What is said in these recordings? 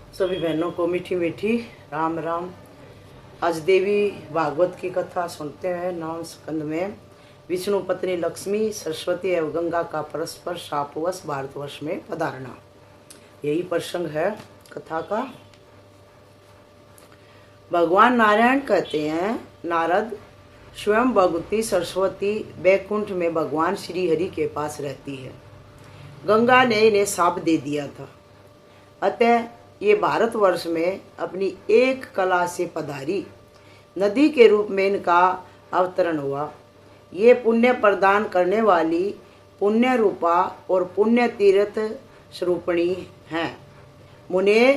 सभी बहनों को मीठी मीठी राम राम। आज देवी भागवत की कथा सुनते हैं। नवम स्कंद में विष्णु पत्नी लक्ष्मी, सरस्वती एवं गंगा का परस्पर शापवश भारतवर्ष में पधारना, यही प्रसंग है कथा का। भगवान नारायण कहते हैं, नारद, स्वयं भगवती सरस्वती बैकुंठ में भगवान श्री हरि के पास रहती है। गंगा ने इन्हें शाप दे दिया था, अतः ये भारतवर्ष में अपनी एक कला से पधारी नदी के रूप में इनका अवतरण हुआ। ये पुण्य प्रदान करने वाली पुण्य रूपा और पुण्य तीर्थ स्वरूपिणी हैं। मुने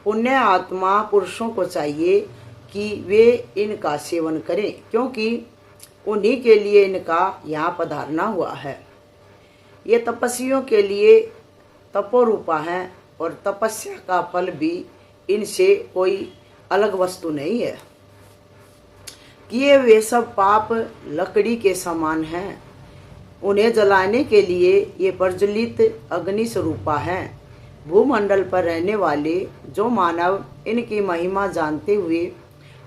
पुण्य आत्मा पुरुषों को चाहिए कि वे इनका सेवन करें, क्योंकि उन्हीं के लिए इनका यहाँ पधारना हुआ है। ये तपस्वियों के लिए तपोरूपा हैं और तपस्या का फल भी इनसे कोई अलग वस्तु नहीं है। किए वे सब पाप लकड़ी के समान हैं। उन्हें जलाने के लिए ये प्रज्वलित अग्नि स्वरूपा हैं। भूमंडल पर रहने वाले जो मानव इनकी महिमा जानते हुए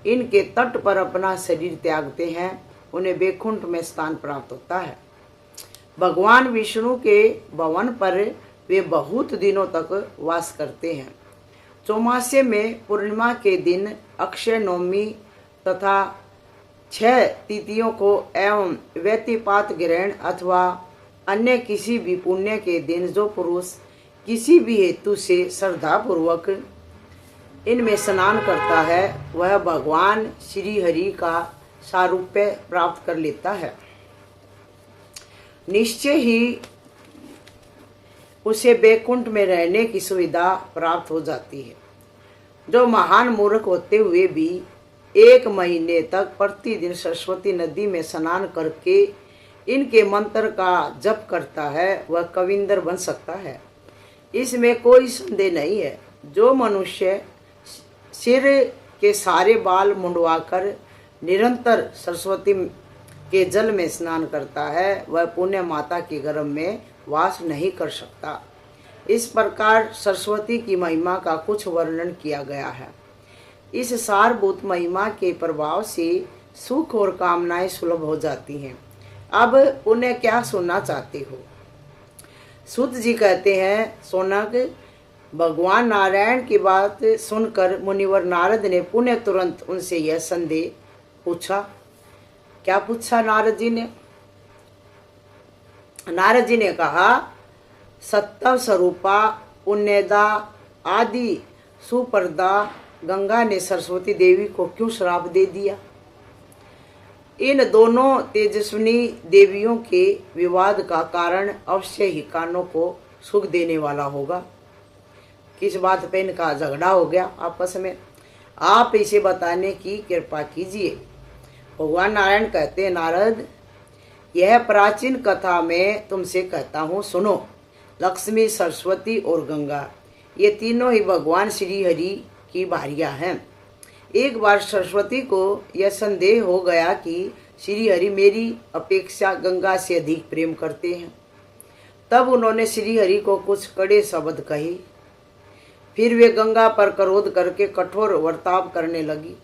इनके तट पर अपना शरीर त्यागते हैं, उन्हें बैकुंठ में स्थान प्राप्त होता है। भगवान विष्णु के भवन पर वे बहुत दिनों तक वास करते हैं। चौमासे में पूर्णिमा के दिन, अक्षय नवमी तथा 6 तिथियों को एवं व्यतिपात ग्रहण अथवा अन्य किसी भी पुण्य के दिन जो पुरुष किसी भी हेतु से श्रद्धा पूर्वक इनमें स्नान करता है, वह भगवान श्री हरि का सारूप्य प्राप्त कर लेता है। निश्चय ही उसे बैकुंठ में रहने की सुविधा प्राप्त हो जाती है। जो महान मूर्ख होते हुए भी 1 महीने तक प्रतिदिन सरस्वती नदी में स्नान करके इनके मंत्र का जप करता है, वह कविंदर बन सकता है, इसमें कोई संदेह नहीं है। जो मनुष्य सिर के सारे बाल मुंडवाकर निरंतर सरस्वती के जल में स्नान करता है, वह पुण्य माता के गर्भ में वास नहीं कर सकता। इस प्रकार सरस्वती की महिमा का कुछ वर्णन किया गया है। इस सारभूत महिमा के प्रभाव से सुख और कामनाएं सुलभ हो जाती हैं। अब उन्हें क्या सुनना चाहते हो? सूत जी कहते हैं, सोनक, भगवान नारायण की बात सुनकर मुनिवर नारद ने पुनः तुरंत उनसे यह संदेह पूछा। क्या पूछा नारद जी ने? नारद जी ने कहा, सत्तव स्वरूपा पुण्यदा आदि सुप्रदा गंगा ने सरस्वती देवी को क्यों श्राप दे दिया? इन दोनों तेजस्विनी देवियों के विवाद का कारण अवश्य ही कानों को सुख देने वाला होगा। किस बात पे इनका झगड़ा हो गया आपस में, आप इसे बताने की कृपा कीजिए। भगवान नारायण कहते हैं, नारद, यह प्राचीन कथा में तुमसे कहता हूँ, सुनो। लक्ष्मी, सरस्वती और गंगा, ये तीनों ही भगवान श्री हरि की भार्या हैं। एक बार सरस्वती को यह संदेह हो गया कि श्री हरि मेरी अपेक्षा गंगा से अधिक प्रेम करते हैं। तब उन्होंने श्री हरि को कुछ कड़े शब्द कहे। फिर वे गंगा पर क्रोध करके कठोर वर्ताव करने लगी।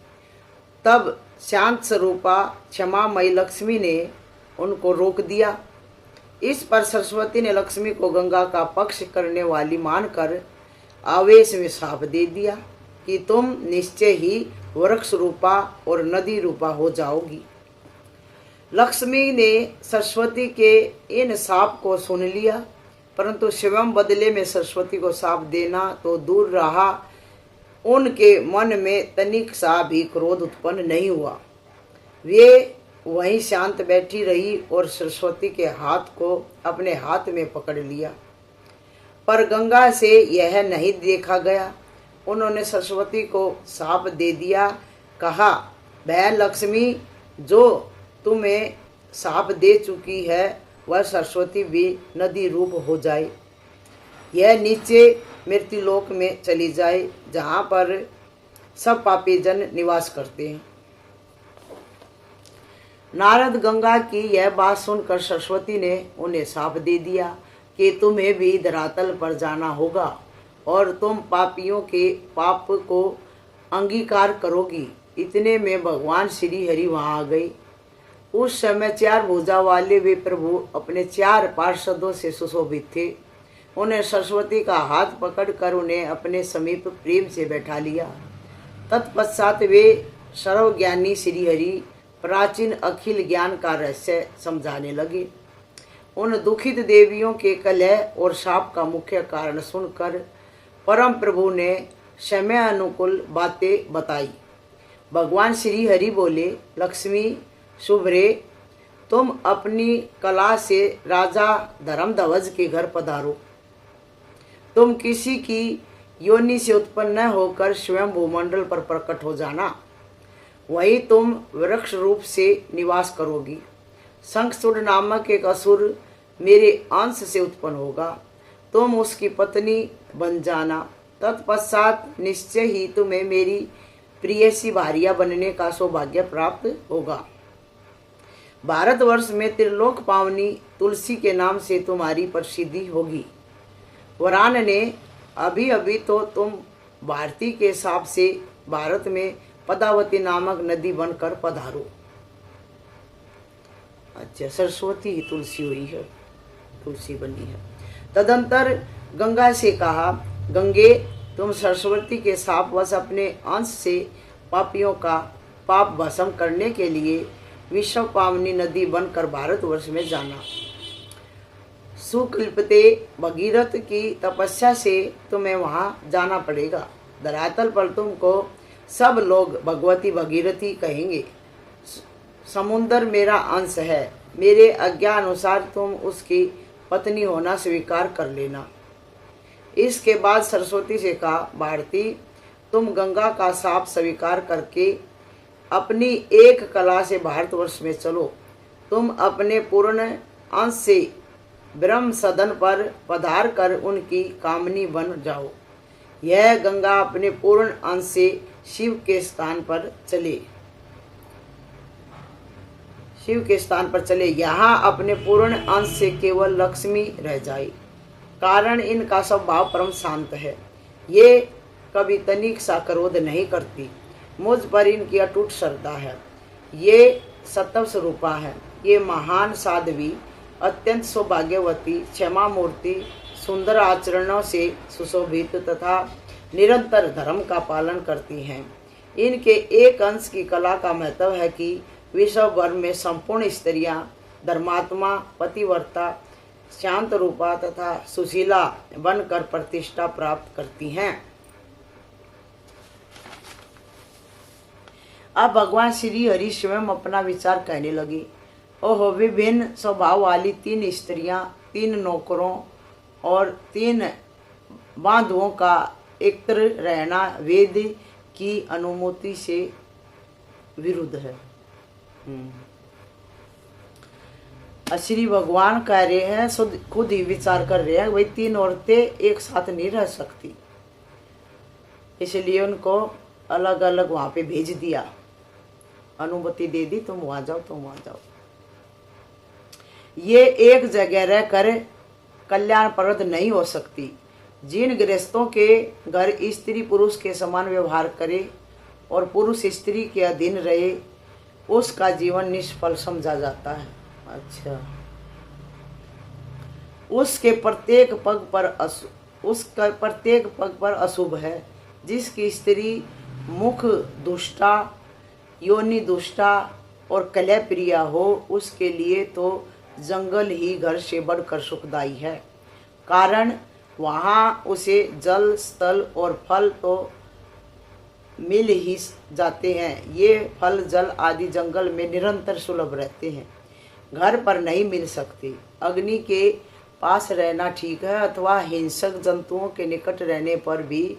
तब शांत स्वरूपा क्षमामयी लक्ष्मी ने उनको रोक दिया। इस पर सरस्वती ने लक्ष्मी को गंगा का पक्ष करने वाली मानकर आवेश में शाप दे दिया कि तुम निश्चय ही वृक्ष रूपा और नदी रूपा हो जाओगी। लक्ष्मी ने सरस्वती के इन शाप को सुन लिया, परंतु स्वयं बदले में सरस्वती को शाप देना तो दूर रहा, उनके मन में तनिक सा भी क्रोध उत्पन्न नहीं हुआ। वे वहीं शांत बैठी रही और सरस्वती के हाथ को अपने हाथ में पकड़ लिया। पर गंगा से यह नहीं देखा गया। उन्होंने सरस्वती को शाप दे दिया। कहा, बहन लक्ष्मी, जो तुम्हें शाप दे चुकी है वह सरस्वती भी नदी रूप हो जाए। यह नीचे मृत्युलोक में चली जाए, जहाँ पर सब पापी जन निवास करते हैं। नारद गंगा की यह बात सुनकर सरस्वती ने उन्हें शाप दे दिया कि तुम्हें भी धरातल पर जाना होगा और तुम पापियों के पाप को अंगीकार करोगी। इतने में भगवान श्री हरि वहाँ आ गए। उस समय 4 भुजा वाले वे प्रभु अपने 4 पार्षदों से सुशोभित थे। उन्हें सरस्वती का हाथ पकड़कर उन्हें अपने समीप प्रेम से बैठा लिया। तत्पश्चात वे सर्वज्ञानी श्री हरि प्राचीन अखिल ज्ञान का रहस्य समझाने लगे। उन दुखित देवियों के कलह और शाप का मुख्य कारण सुनकर परम प्रभु ने समय अनुकूल बातें बताई। भगवान श्री हरि बोले, लक्ष्मी शुभ्रे, तुम अपनी कला से राजा धर्मध्वज के घर पधारो। तुम किसी की योनि से उत्पन्न होकर स्वयं भूमंडल पर प्रकट हो जाना। वहीं तुम वृक्ष रूप से निवास करोगी। शंखचूड़ नामक एक असुर मेरे अंश से उत्पन्न होगा। तुम उसकी पत्नी बन जाना। तत्पश्चात निश्चय ही तुम्हें मेरी प्रियसी भार्या बनने का सौभाग्य प्राप्त होगा। भारतवर्ष में त्रिलोक पावनी तुलसी के नाम से तुम्हारी प्रसिद्धि होगी। वरान ने अभी अभी तो तुम भारती के शाप से भारत में पदावती नामक नदी बनकर पधारो। अच्छा, सरस्वती ही तुलसी हुई है, तुलसी बनी है। तदंतर गंगा से कहा, गंगे, तुम सरस्वती के शापवश अपने अंश से पापियों का पाप भस्म करने के लिए विश्व पावनी नदी बनकर भारतवर्ष में जाना। सुकल्पते भगीरथ की तपस्या से तुम्हें वहाँ जाना पड़ेगा। धरातल पर तुमको सब लोग भगवती भगीरथी कहेंगे। समुंदर मेरा अंश है। मेरे आज्ञा अनुसार तुम उसकी पत्नी होना स्वीकार कर लेना। इसके बाद सरस्वती से कहा, भारती, तुम गंगा का शाप स्वीकार करके अपनी एक कला से भारतवर्ष में चलो। तुम अपने पूर्ण अंश से ब्रह्म सदन पर पधार कर उनकी कामनी बन जाओ। यह गंगा अपने पूर्ण अंश से शिव के स्थान पर चले। शिव के स्थान पर चले। यहाँ अपने पूर्ण अंश से केवल लक्ष्मी रह जाए। कारण इनका स्वभाव परम शांत है। ये कभी तनिक सा क्रोध नहीं करती। मुझ पर इनकी अटूट श्रद्धा है। ये सत्व स्वरूपा है। ये महान साध्वी, अत्यंत सौभाग्यवती, क्षमा मूर्ति, सुंदर आचरणों से सुशोभित तथा निरंतर धर्म का पालन करती हैं। इनके एक अंश की कला का महत्व है कि विश्व भर में संपूर्ण स्त्रियां धर्मात्मा, पतिव्रता, शांत रूपा तथा सुशीला बनकर प्रतिष्ठा प्राप्त करती हैं। अब भगवान श्री हरि स्वयं अपना विचार कहने लगे। ओहो, विभिन्न स्वभाव वाली 3 स्त्रियां, 3 नौकरों और 3 बांधुओं का एकत्र रहना वेद की अनुमति से विरुद्ध है। श्री भगवान कह रहे हैं, खुद ही विचार कर रहे हैं, वही 3 औरतें एक साथ नहीं रह सकती, इसलिए उनको अलग अलग वहां पे भेज दिया, अनुमति दे दी, तुम वहां जाओ, तुम वहां जाओ। ये एक जगह रहकर कल्याणप्रद नहीं हो सकती। जिन गृहस्थों के घर स्त्री पुरुष के समान व्यवहार करे और पुरुष स्त्री के अधीन रहे, उसका जीवन निष्फल समझा जाता है। अच्छा, उसके प्रत्येक पग पर अशुभ है। जिसकी स्त्री मुख दुष्टा, योनि दुष्टा और कलह प्रिया हो, उसके लिए तो जंगल ही घर से बढ़कर सुखदायी है। कारण वहाँ उसे जल, स्थल और फल तो मिल ही जाते हैं। ये फल, जल आदि जंगल में निरंतर सुलभ रहते हैं, घर पर नहीं मिल सकते। अग्नि के पास रहना ठीक है अथवा हिंसक जंतुओं के निकट रहने पर भी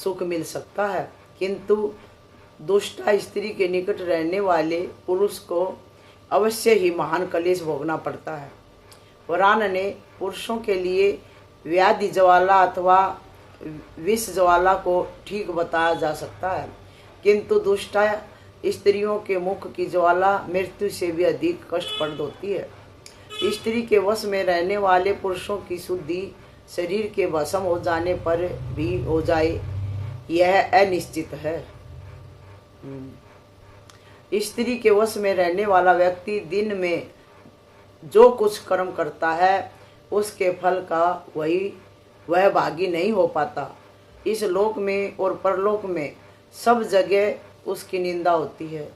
सुख मिल सकता है, किंतु दुष्टा स्त्री के निकट रहने वाले पुरुष को अवश्य ही महान कलेश भोगना पड़ता है। पुराण ने पुरुषों के लिए व्याधि ज्वाला अथवा विष ज्वाला को ठीक बताया जा सकता है, किंतु दुष्टा स्त्रियों के मुख की ज्वाला मृत्यु से भी अधिक कष्टप्रद होती है। स्त्री के वश में रहने वाले पुरुषों की शुद्धि शरीर के भस्म हो जाने पर भी हो जाए, यह अनिश्चित है। स्त्री के वश में रहने वाला व्यक्ति दिन में जो कुछ कर्म करता है उसके फल का वह भागी नहीं हो पाता। इस लोक में और परलोक में सब जगह उसकी निंदा होती है।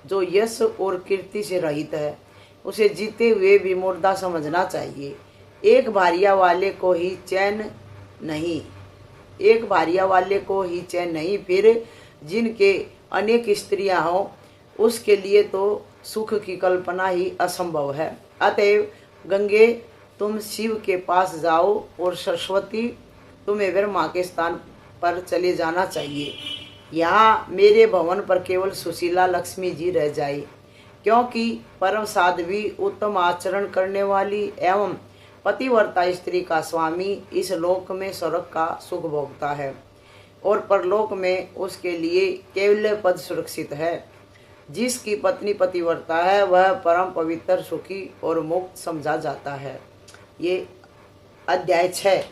जो यश और कीर्ति से रहित है उसे जीते हुए भी मुर्दा समझना चाहिए। एक भारिया वाले को ही चैन नहीं, एक भारिया वाले को ही चैन नहीं, फिर जिनके अनेक स्त्रियां हों उसके लिए तो सुख की कल्पना ही असंभव है। अतएव गंगे तुम शिव के पास जाओ और सरस्वती तुम्हें ब्रह्मा के स्थान पर चले जाना चाहिए। यहाँ मेरे भवन पर केवल सुशीला लक्ष्मी जी रह जाए, क्योंकि परम साध्वी उत्तम आचरण करने वाली एवं पतिव्रता स्त्री का स्वामी इस लोक में स्वर्ग का सुख भोगता है और परलोक में उसके लिए केवल पद सुरक्षित है। जिसकी पत्नी पतिव्रता है वह परम पवित्र, सुखी और मुक्त समझा जाता है। ये अध्याय 6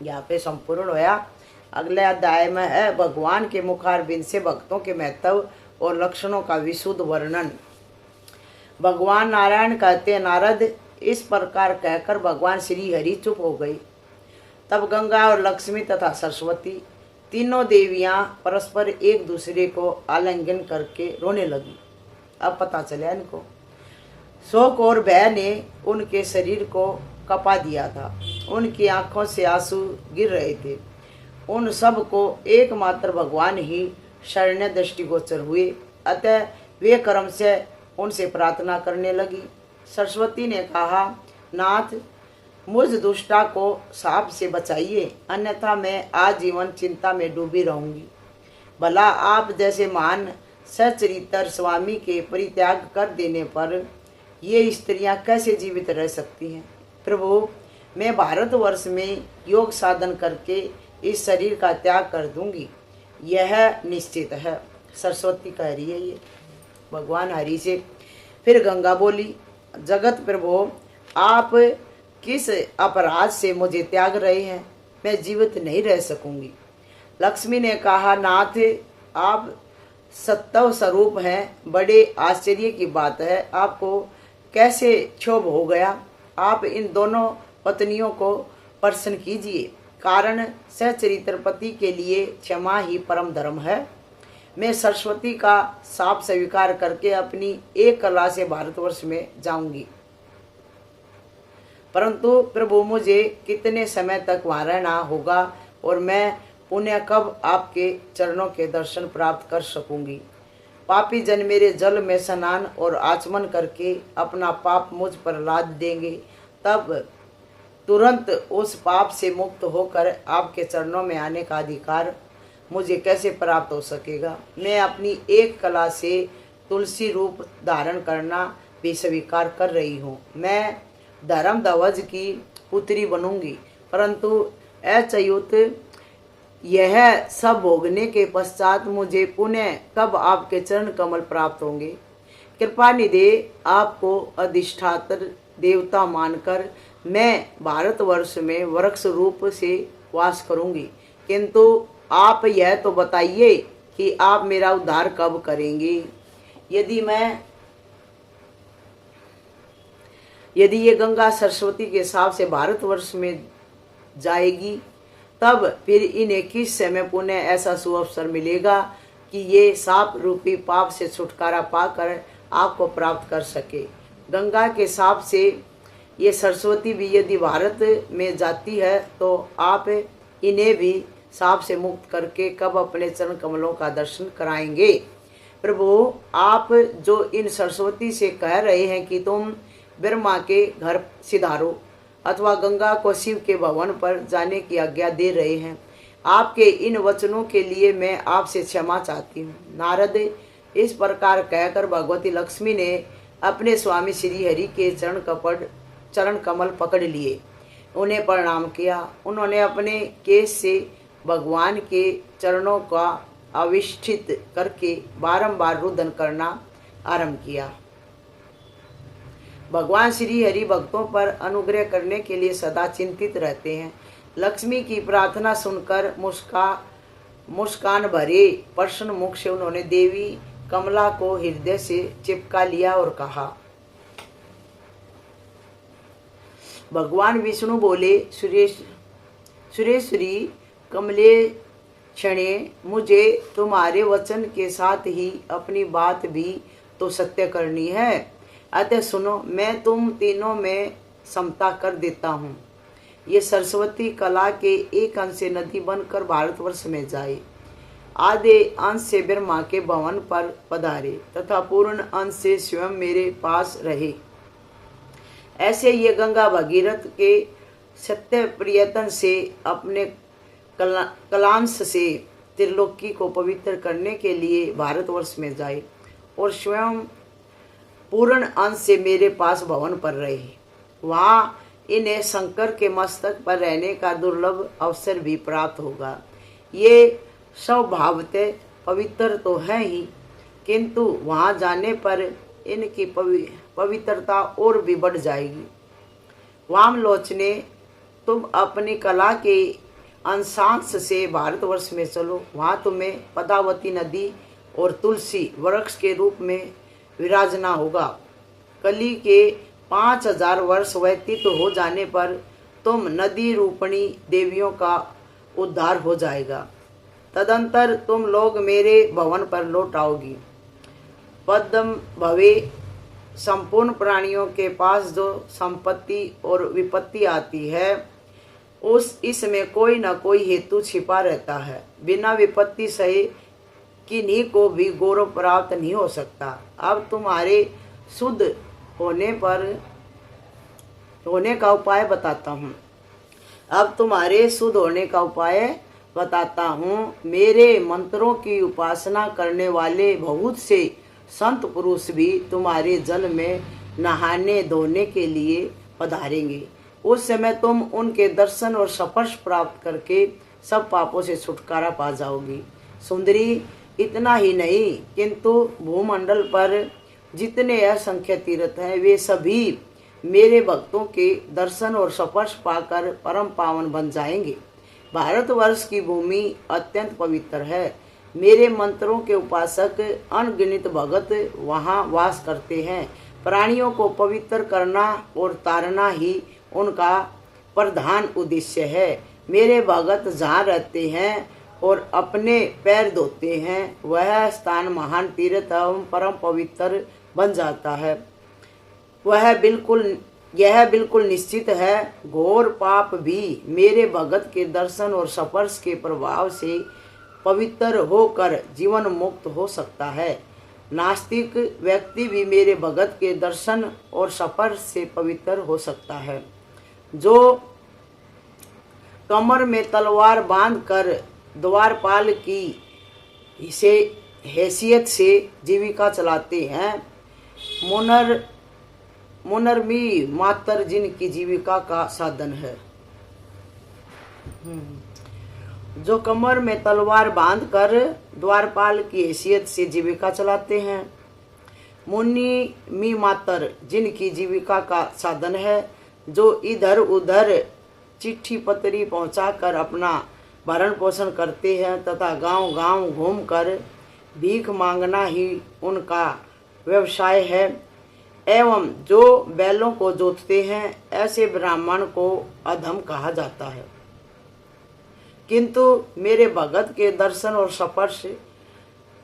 यहाँ पे संपूर्ण होया। अगले अध्याय में है भगवान के मुखारबिंद से भक्तों के महत्व और लक्षणों का विशुद्ध वर्णन। भगवान नारायण कहते हैं, नारद, इस प्रकार कहकर भगवान श्री हरि चुप हो गई। तब गंगा और लक्ष्मी तथा सरस्वती तीनों देवियां परस्पर एक दूसरे को आलिंगन करके रोने लगी। अब पता चला इनको शोक और भय ने उनके शरीर को कपा दिया था। उनकी आंखों से आंसू गिर रहे थे। उन सब को एकमात्र भगवान ही शरण्य दृष्टिगोचर हुए। अतः वे क्रम से उनसे प्रार्थना करने लगी। सरस्वती ने कहा, नाथ, मुझ दुष्टा को साप से बचाइए, अन्यथा मैं आजीवन चिंता में डूबी रहूंगी। भला आप जैसे महान सच्चरित्र स्वामी के परित्याग कर देने पर ये स्त्रियां कैसे जीवित रह सकती हैं? प्रभु, मैं भारतवर्ष में योग साधन करके इस शरीर का त्याग कर दूंगी, यह निश्चित है। सरस्वती कह रही है ये भगवान हरि से। फिर गंगा बोली, जगत प्रभु, आप किस अपराध से मुझे त्याग रहे हैं? मैं जीवित नहीं रह सकूंगी। लक्ष्मी ने कहा, नाथ, आप सत्व स्वरूप हैं। बड़े आश्चर्य की बात है, आपको कैसे क्षोभ हो गया? आप इन दोनों पत्नियों को प्रसन्न कीजिए। कारण सचरित्र पति के लिए क्षमा ही परम धर्म है। मैं सरस्वती का शाप स्वीकार करके अपनी एक कला से भारतवर्ष में जाऊंगी, परंतु प्रभु मुझे कितने समय तक वहाँ रहना होगा और मैं पुण्य कब आपके चरणों के दर्शन प्राप्त कर सकूंगी? पापी जन मेरे जल में स्नान और आचमन करके अपना पाप मुझ पर लाद देंगे, तब तुरंत उस पाप से मुक्त होकर आपके चरणों में आने का अधिकार मुझे कैसे प्राप्त हो सकेगा? मैं अपनी एक कला से तुलसी रूप धारण करना भी स्वीकार कर रही हूँ। मैं धर्म ध्वज की पुत्री बनूंगी, परंतु अच्युत, यह सब भोगने के पश्चात मुझे पुनः कब आपके चरण कमल प्राप्त होंगे? कृपा निधि, आपको अधिष्ठात्र देवता मानकर मैं भारतवर्ष में वृक्ष रूप से वास करूंगी, किंतु आप यह तो बताइए कि आप मेरा उद्धार कब करेंगी? यदि ये गंगा सरस्वती के हिसाब से भारतवर्ष में जाएगी, तब फिर इन्हें किस समय पुनः ऐसा सुअवसर मिलेगा कि ये साप रूपी पाप से छुटकारा पाकर आपको प्राप्त कर सके? गंगा के साप से ये सरस्वती भी यदि भारत में जाती है तो आप इन्हें भी साप से मुक्त करके कब अपने चरण कमलों का दर्शन कराएंगे? प्रभु, आप जो इन सरस्वती से कह रहे हैं कि तुम ब्रह्मा के घर सिधारो अथवा गंगा को शिव के भवन पर जाने की आज्ञा दे रहे हैं, आपके इन वचनों के लिए मैं आपसे क्षमा चाहती हूँ। नारद, इस प्रकार कहकर भगवती लक्ष्मी ने अपने स्वामी श्री हरि के चरण कमल पकड़ लिए, उन्हें प्रणाम किया। उन्होंने अपने केश से भगवान के चरणों का आविष्ठित करके बारंबार रुदन करना आरंभ किया। भगवान श्री हरि भक्तों पर अनुग्रह करने के लिए सदा चिंतित रहते हैं। लक्ष्मी की प्रार्थना सुनकर मुस्कान भरे प्रसन्न मुख से उन्होंने देवी कमला को हृदय से चिपका लिया और कहा। भगवान विष्णु बोले, सुरेश्वरी कमले क्षणे, मुझे तुम्हारे वचन के साथ ही अपनी बात भी तो सत्य करनी है। अतः सुनो, मैं तुम तीनों में समता कर देता हूँ। ये सरस्वती कला के एक अंश से नदी बनकर भारतवर्ष में जाए, आधे अंश से ब्रह्मा के भवन पर पधारे तथा पूर्ण अंश से स्वयं मेरे पास रहे। ऐसे ये गंगा भगीरथ के सत्य प्रयत्न से अपने कलांश से त्रिलोकी को पवित्र करने के लिए भारतवर्ष में जाए और स्वयं पूर्ण अंश से मेरे पास भवन पर रहे। वहाँ इन्हें शंकर के मस्तक पर रहने का दुर्लभ अवसर भी प्राप्त होगा। ये स्वभावतः पवित्र तो है ही, किंतु वहाँ जाने पर इनकी पवित्रता और भी बढ़ जाएगी। वामलोचने, तुम अपनी कला के अंशांश से भारतवर्ष में चलो। वहाँ तुम्हें पदावती नदी और तुलसी वृक्ष के रूप में विराजना होगा। कली के 5000 वर्ष व्यतीत हो जाने पर तुम नदी रूपणी देवियों का उद्धार हो जाएगा। तदंतर तुम लोग मेरे भवन पर लौट आओगी। पद्म भवे, संपूर्ण प्राणियों के पास जो संपत्ति और विपत्ति आती है इसमें कोई न कोई हेतु छिपा रहता है। बिना विपत्ति सहे किन्हीं को भी गौरव प्राप्त नहीं हो सकता। अब तुम्हारे शुद्ध होने का उपाय बताता हूँ। मेरे मंत्रों की उपासना करने वाले बहुत से संत पुरुष भी तुम्हारे जल में नहाने धोने के लिए पधारेंगे। उस समय तुम उनके दर्शन और स्पर्श प्राप्त करके सब पापों से छुटकारा पा जाओगी। सुंदरी, इतना ही नहीं किंतु भूमंडल पर जितने असंख्य तीर्थ हैं वे सभी मेरे भक्तों के दर्शन और स्पर्श पाकर परम पावन बन जाएंगे। भारतवर्ष की भूमि अत्यंत पवित्र है। मेरे मंत्रों के उपासक अनगिनत भगत वहाँ वास करते हैं। प्राणियों को पवित्र करना और तारना ही उनका प्रधान उद्देश्य है। मेरे भगत जहाँ रहते हैं और अपने पैर धोते हैं वह स्थान महान तीर्थ एवं परम पवित्र बन जाता है। यह बिल्कुल निश्चित है। घोर पाप भी मेरे भगत के दर्शन और स्पर्श के प्रभाव से पवित्र होकर जीवन मुक्त हो सकता है। नास्तिक व्यक्ति भी मेरे भगत के दर्शन और स्पर्श से पवित्र हो सकता है। जो कमर में तलवार बांधकर द्वारपाल की हैसियत से जीविका चलाते हैं, मुनरमी मातर जिनकी जीविका का साधन है। जो कमर में तलवार बांधकर द्वारपाल की हैसियत से जीविका चलाते हैं, मुनि मी मातर जिनकी जीविका का साधन है, जो इधर उधर चिट्ठी पत्री पहुंचाकर अपना भरण पोषण करते हैं तथा गांव गांव घूमकर भीख मांगना ही उनका व्यवसाय है, एवं जो बैलों को जोतते हैं, ऐसे ब्राह्मण को अधम कहा जाता है। किंतु मेरे भगत के दर्शन और स्पर्श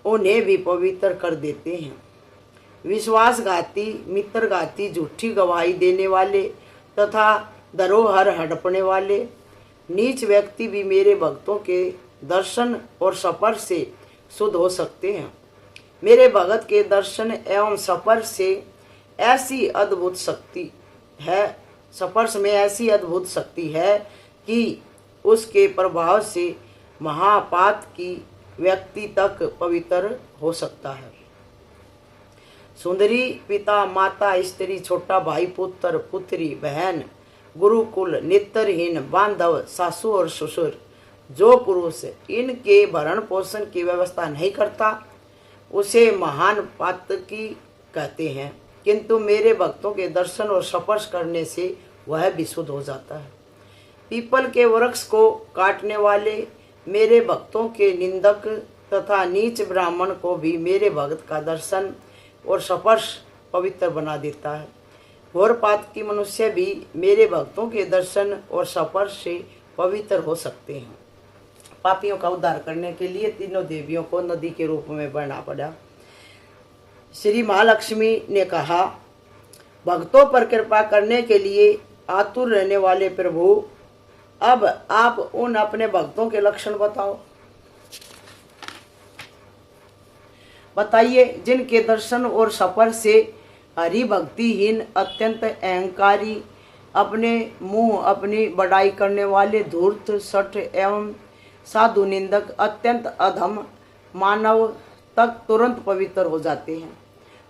उन्हें भी पवित्र कर देते हैं। विश्वासघाती, मित्रघाती, झूठी गवाही देने वाले तथा धरोहर हड़पने वाले नीच व्यक्ति भी मेरे भक्तों के दर्शन और स्पर्श से शुद्ध हो सकते हैं। मेरे भगत के दर्शन एवं स्पर्श से ऐसी अद्भुत शक्ति है, स्पर्श में ऐसी अद्भुत शक्ति है कि उसके प्रभाव से महापात की व्यक्ति तक पवित्र हो सकता है। सुंदरी, पिता, माता, स्त्री, छोटा भाई, पुत्र, पुत्री, बहन, गुरुकुल, नेत्रहीन, बांधव, सासू और ससुर, जो पुरुष इनके भरण पोषण की व्यवस्था नहीं करता उसे महान पातकी कहते हैं। किंतु मेरे भक्तों के दर्शन और स्पर्श करने से वह विशुद्ध हो जाता है। पीपल के वृक्ष को काटने वाले मेरे भक्तों के निंदक तथा नीच ब्राह्मण को भी मेरे भक्त का दर्शन और स्पर्श पवित्र बना देता है। घोरपात की मनुष्य भी मेरे भक्तों के दर्शन और स्पर्श से पवित्र हो सकते हैं। पापियों का उद्धार करने के लिए तीनों देवियों को नदी के रूप में बढ़ना पड़ा। श्री महालक्ष्मी ने कहा, भक्तों पर कृपा करने के लिए आतुर रहने वाले प्रभु, अब आप उन अपने भक्तों के लक्षण बताओ। बताइए जिनके दर्शन और स्पर्श से हरि भक्तिहीन, अत्यंत अहंकारी, अपने मुंह अपनी बड़ाई करने वाले धूर्त, सठ एवं साधु निंदक, अत्यंत अधम मानव तक तुरंत पवित्र हो जाते हैं,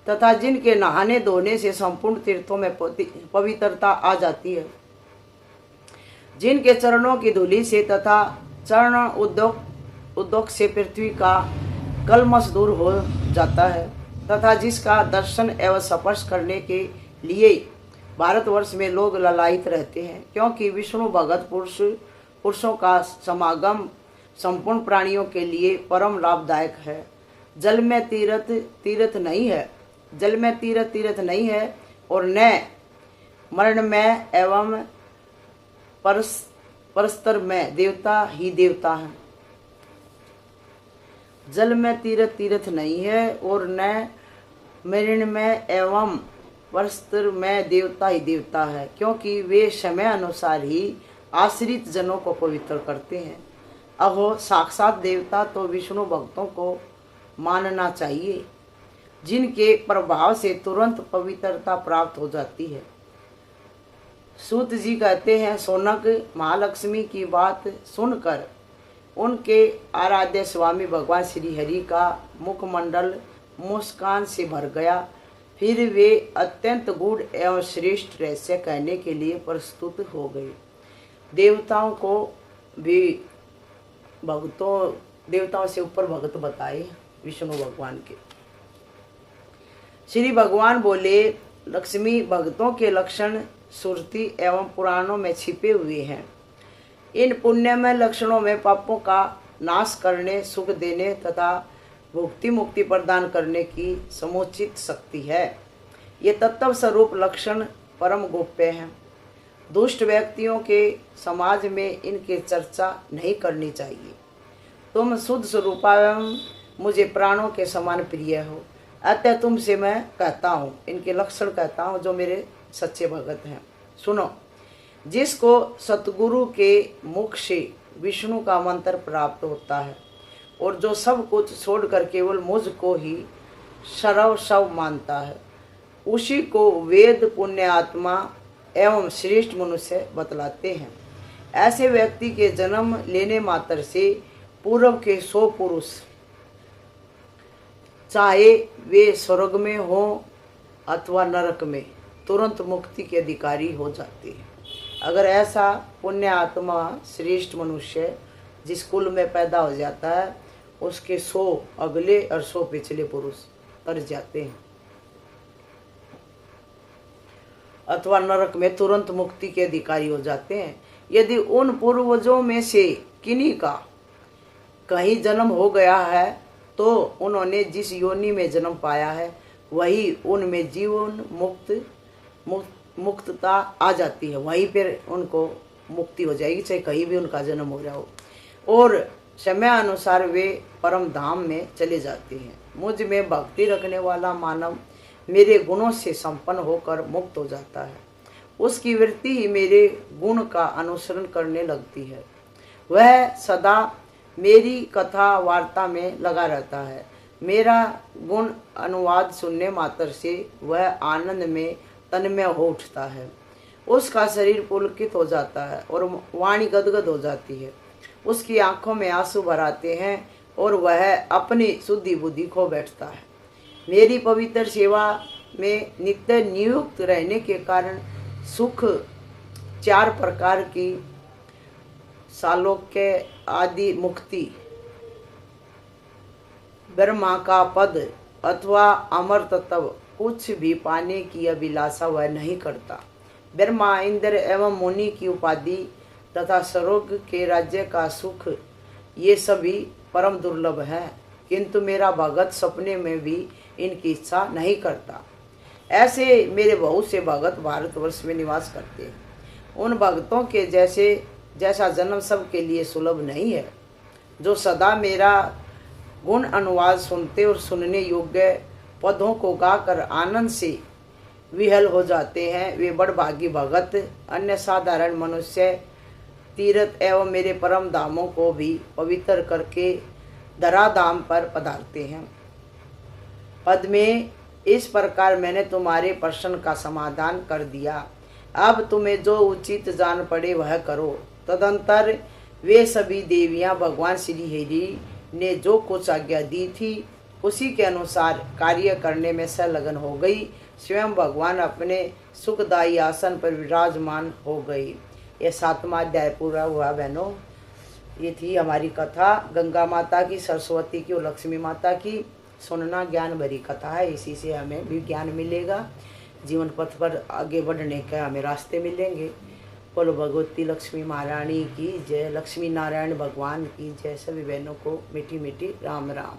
तथा जिनके नहाने धोने से संपूर्ण तीर्थों में पवित्रता आ जाती है, जिनके चरणों की धूलि से तथा चरण उद्योग से पृथ्वी का कलमश दूर हो जाता है, तथा जिसका दर्शन एवं स्पर्श करने के लिए भारतवर्ष में लोग ललायित रहते हैं, क्योंकि विष्णु भगत पुरुषों का समागम संपूर्ण प्राणियों के लिए परम लाभदायक है। जल में तीर्थ नहीं है और न मरण में एवं परस्तर में देवता ही देवता है। जल में तीर्थ नहीं है और न मरण में एवं परस्तर में देवता ही देवता है, क्योंकि वे समय अनुसार ही आश्रित जनों को पवित्र करते हैं। अहो, साक्षात देवता तो विष्णु भक्तों को मानना चाहिए, जिनके प्रभाव से तुरंत पवित्रता प्राप्त हो जाती है। सूत जी कहते हैं, सोनक महालक्ष्मी की बात सुनकर उनके आराध्य स्वामी भगवान श्री हरि का मुखमंडल मुस्कान से भर गया। फिर वे अत्यंत गूढ़ एवं श्रेष्ठ रहस्य कहने के लिए प्रस्तुत हो गए। देवताओं को भी देवताओं से ऊपर भगत बताए विष्णु भगवान के। श्री भगवान बोले, लक्ष्मी भक्तों के लक्षण श्रुति एवं पुराणों में छिपे हुए हैं। इन पुण्यमय लक्षणों में पापों का नाश करने, सुख देने तथा भुक्ति मुक्ति प्रदान करने की समुचित शक्ति है। ये तत्व स्वरूप लक्षण परम गोप्य हैं। दुष्ट व्यक्तियों के समाज में इनकी चर्चा नहीं करनी चाहिए। तुम शुद्ध स्वरूपा एवं मुझे प्राणों के समान प्रिय हो, अतः तुमसे मैं कहता हूँ, इनके लक्षण कहता हूँ जो मेरे सच्चे भगत हैं। सुनो, जिसको सतगुरु के मुख से विष्णु का मंत्र प्राप्त होता है और जो सब कुछ छोड़कर केवल मुझ को ही सर्वस्व मानता है, उसी को वेद, पुण्य आत्मा एवं श्रेष्ठ मनुष्य बतलाते हैं। ऐसे व्यक्ति के जन्म लेने मात्र से पूर्व के 100 पुरुष, चाहे वे स्वर्ग में हो अथवा नरक में, तुरंत मुक्ति के अधिकारी हो जाते हैं। अगर ऐसा पुण्य आत्मा श्रेष्ठ मनुष्य जिस कुल में पैदा हो जाता है, उसके 100 अगले और 100 पिछले पुरुष तर जाते हैं अथवा नरक में तुरंत मुक्ति के अधिकारी हो जाते हैं। यदि उन पूर्वजों में से किन्हीं का कहीं जन्म हो गया है, तो उन्होंने जिस योनि में जन्म पाया है वही उनमें जीवन मुक्तता आ जाती है। वहीं पर उनको मुक्ति हो जाएगी, चाहे कहीं भी उनका जन्म हो जाओ, और समय अनुसार वे परम धाम में चले जाते हैं। मुझ में भक्ति रखने वाला मानव मेरे गुणों से संपन्न होकर मुक्त हो जाता है। उसकी वृत्ति ही मेरे गुण का अनुसरण करने लगती है। वह सदा मेरी कथा वार्ता में लगा रहता है। मेरा गुण अनुवाद सुनने मात्र से वह आनंद में तन्मय हो उठता है। उसका शरीर पुलकित हो जाता है और वाणी गदगद हो जाती है। उसकी आंखों में आंसू भर आते हैं और वह अपनी शुद्धि बुद्धि खो बैठता है। मेरी पवित्र सेवा में नित्य नियुक्त रहने के कारण सुख 4 प्रकार की सालोक्य आदि मुक्ति, ब्रह्मा का पद अथवा अमर तत्व कुछ भी पाने की अभिलाषा वह नहीं करता। ब्रह्मा, इंद्र एवं मुनि की उपाधि तथा स्वर्ग के राज्य का सुख ये सभी परम दुर्लभ है, किंतु मेरा भगत सपने में भी इनकी इच्छा नहीं करता। ऐसे मेरे बहुत से भगत भारतवर्ष में निवास करते हैं। उन भक्तों के जैसा जन्म सबके लिए सुलभ नहीं है। जो सदा मेरा गुण अनुवाद सुनते और सुनने योग्य पदों को गाकर आनंद से विहल हो जाते हैं, वे बड़भागी भगत अन्य साधारण मनुष्य तीर्थ एवं मेरे परम धामों को भी पवित्र करके धराधाम पर पधारते हैं। पद में इस प्रकार मैंने तुम्हारे प्रश्न का समाधान कर दिया। अब तुम्हें जो उचित जान पड़े वह करो। तदंतर वे सभी देवियां भगवान श्री हरि ने जो कुछ आज्ञा दी थी उसी के अनुसार कार्य करने में संलग्न हो गई। स्वयं भगवान अपने सुखदायी आसन पर विराजमान हो गई। यह 7वां अध्याय पूरा हुआ बहनों। ये थी हमारी कथा गंगा माता की, सरस्वती की और लक्ष्मी माता की। सुनना ज्ञान भरी कथा है, इसी से हमें भी ज्ञान मिलेगा, जीवन पथ पर आगे बढ़ने का हमें रास्ते मिलेंगे। बोलो भगवती लक्ष्मी महारानी की जय, लक्ष्मी नारायण भगवान की जय। सभी बहनों को मीठी मीठी राम राम।